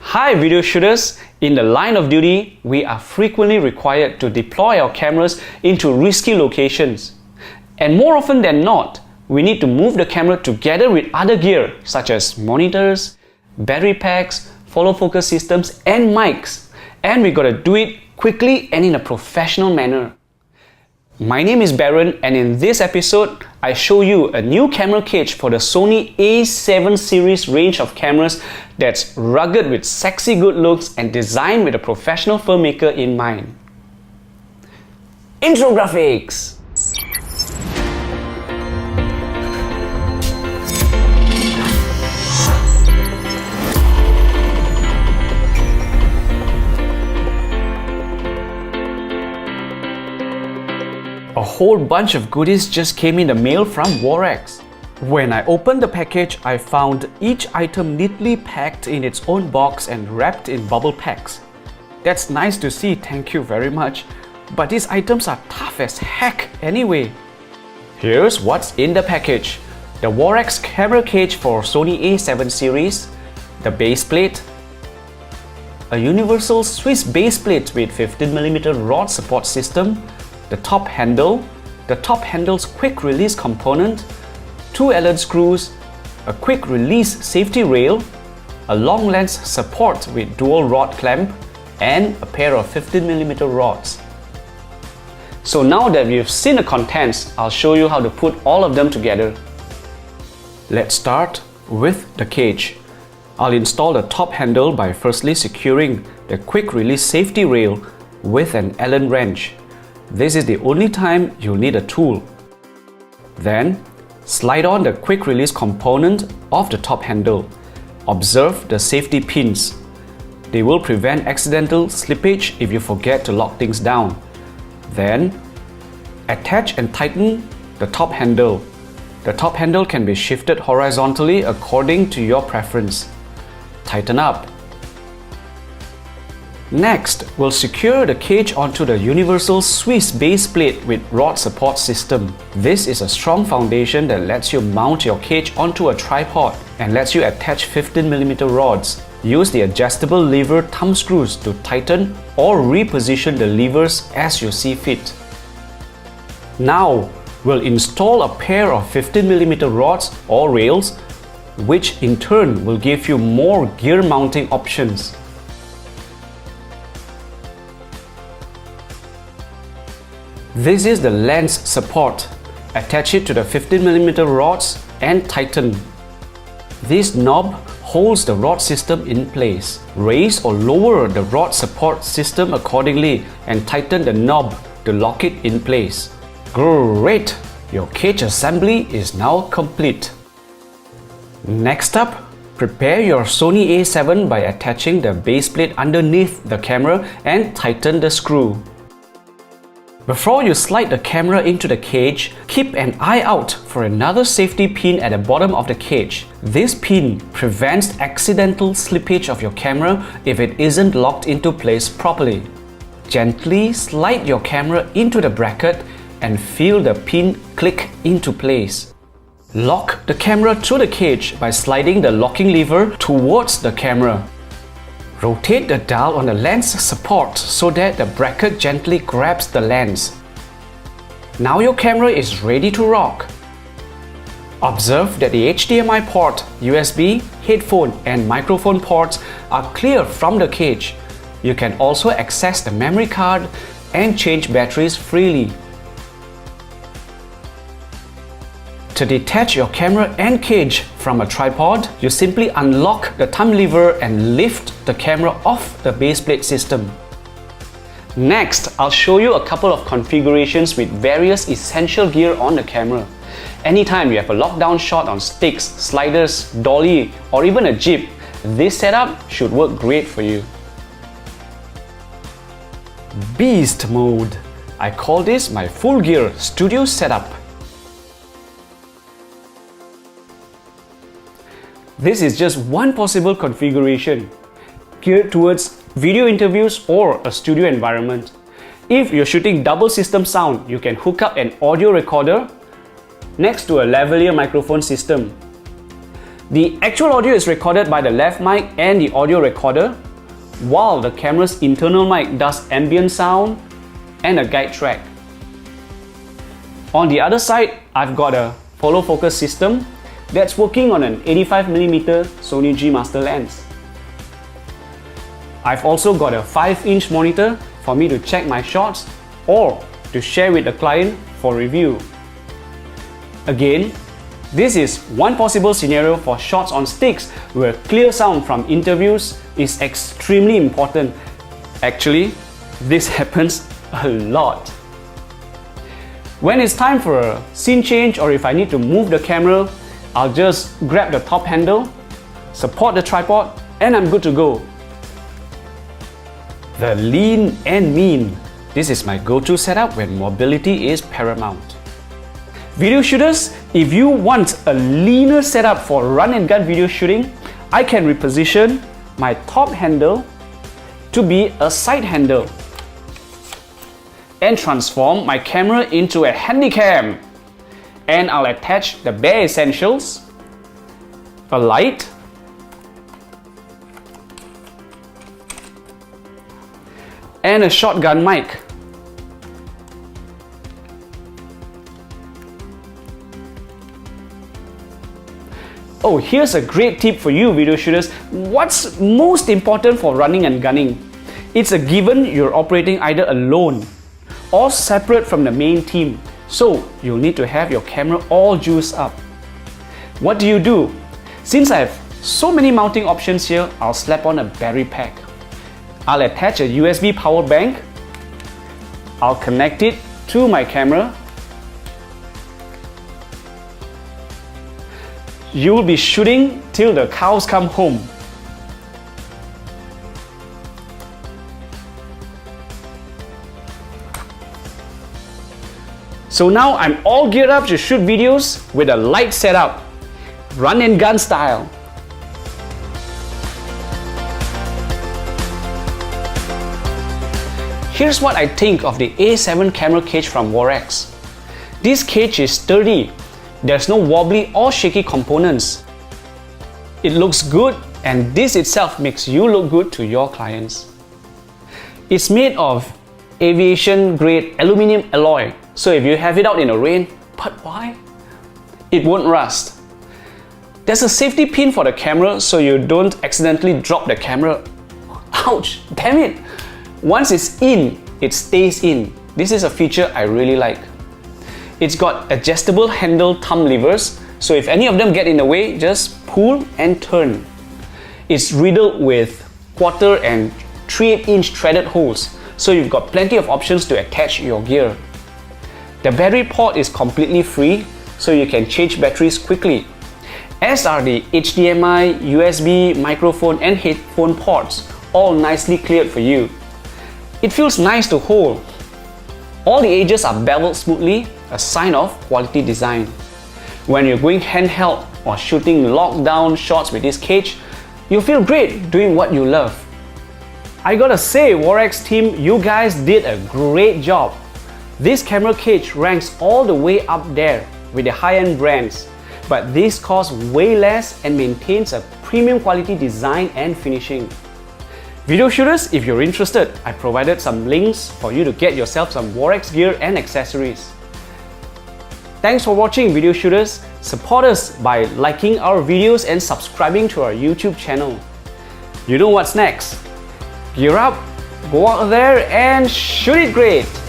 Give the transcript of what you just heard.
Hi video shooters! In the line of duty, we are frequently required to deploy our cameras into risky locations. And more often than not, we need to move the camera together with other gear such as monitors, battery packs, follow focus systems and mics. And we gotta do it quickly and in a professional manner. My name is Baron, and in this episode, I show you a new camera cage for the Sony A7 series range of cameras that's rugged with sexy good looks and designed with a professional filmmaker in mind. Intro graphics! A whole bunch of goodies just came in the mail from Waraxe. When I opened the package, I found each item neatly packed in its own box and wrapped in bubble packs. That's nice to see, thank you very much. But these items are tough as heck anyway. Here's what's in the package. The Waraxe camera cage for Sony A7 series, the baseplate, a universal Swiss baseplate with 15mm rod support system, the top handle, the top handle's quick release component, 2 Allen screws, a quick release safety rail, a long lens support with dual rod clamp, and a pair of 15mm rods. So now that we've seen the contents, I'll show you how to put all of them together. Let's start with the cage. I'll install the top handle by firstly securing the quick release safety rail with an Allen wrench. This is the only time you'll need a tool. Then, slide on the quick release component of the top handle. Observe the safety pins. They will prevent accidental slippage if you forget to lock things down. Then, attach and tighten the top handle. The top handle can be shifted horizontally according to your preference. Tighten up. Next, we'll secure the cage onto the universal Swiss baseplate with rod support system. This is a strong foundation that lets you mount your cage onto a tripod and lets you attach 15mm rods. Use the adjustable lever thumb screws to tighten or reposition the levers as you see fit. Now, we'll install a pair of 15mm rods or rails, which in turn will give you more gear mounting options. This is the lens support. Attach it to the 15mm rods and tighten. This knob holds the rod system in place. Raise or lower the rod support system accordingly and tighten the knob to lock it in place. Great! Your cage assembly is now complete. Next up, prepare your Sony A7 by attaching the baseplate underneath the camera and tighten the screw. Before you slide the camera into the cage, keep an eye out for another safety pin at the bottom of the cage. This pin prevents accidental slippage of your camera if it isn't locked into place properly. Gently slide your camera into the bracket and feel the pin click into place. Lock the camera to the cage by sliding the locking lever towards the camera. Rotate the dial on the lens support so that the bracket gently grabs the lens. Now your camera is ready to rock. Observe that the HDMI port, USB, headphone and microphone ports are clear from the cage. You can also access the memory card and change batteries freely. To detach your camera and cage from a tripod, you simply unlock the thumb lever and lift the camera off the baseplate system. Next, I'll show you a couple of configurations with various essential gear on the camera. Anytime you have a lockdown shot on sticks, sliders, dolly, or even a jeep, this setup should work great for you. Beast mode. I call this my full gear studio setup. This is just one possible configuration geared towards video interviews or a studio environment. If you're shooting double system sound, you can hook up an audio recorder next to a lavalier microphone system. The actual audio is recorded by the left mic and the audio recorder, while the camera's internal mic does ambient sound and a guide track. On the other side, I've got a follow focus system that's working on an 85mm Sony G Master lens. I've also got a 5-inch monitor for me to check my shots or to share with the client for review. Again, this is one possible scenario for shots on sticks where clear sound from interviews is extremely important. Actually, this happens a lot. When it's time for a scene change or if I need to move the camera, I'll just grab the top handle, support the tripod, and I'm good to go. The lean and mean. This is my go-to setup when mobility is paramount. Video shooters, if you want a leaner setup for run and gun video shooting, I can reposition my top handle to be a side handle and transform my camera into a handycam. And I'll attach the bare essentials, a light, and a shotgun mic. Oh, here's a great tip for you video shooters. What's most important for running and gunning? It's a given you're operating either alone or separate from the main team. So you'll need to have your camera all juiced up. What do? Since I have so many mounting options here, I'll slap on a battery pack. I'll attach a USB power bank. I'll connect it to my camera. You'll be shooting till the cows come home. So now I'm all geared up to shoot videos with a light setup, run and gun style. Here's what I think of the A7 camera cage from Waraxe. This cage is sturdy. There's no wobbly or shaky components. It looks good, and this itself makes you look good to your clients. It's made of aviation grade aluminium alloy, so if you have it out in the rain, but why? It won't rust. There's a safety pin for the camera so you don't accidentally drop the camera. Ouch, damn it! Once it's in, it stays in. This is a feature I really like. It's got adjustable handle thumb levers, so if any of them get in the way, just pull and turn. It's riddled with 1/4 and 3/8-inch threaded holes, so you've got plenty of options to attach your gear. The battery port is completely free, so you can change batteries quickly, as are the HDMI, USB, microphone and headphone ports, all nicely cleared for you. It feels nice to hold. All the edges are beveled smoothly, a sign of quality design. When you're going handheld or shooting lockdown shots with this cage, you'll feel great doing what you love. I gotta say, Waraxe team, you guys did a great job. This camera cage ranks all the way up there with the high-end brands, but this costs way less and maintains a premium quality design and finishing. Video shooters, if you're interested, I provided some links for you to get yourself some Waraxe gear and accessories. Thanks for watching, video shooters. Support us by liking our videos and subscribing to our YouTube channel. You know what's next? Gear up, go out there and shoot it great!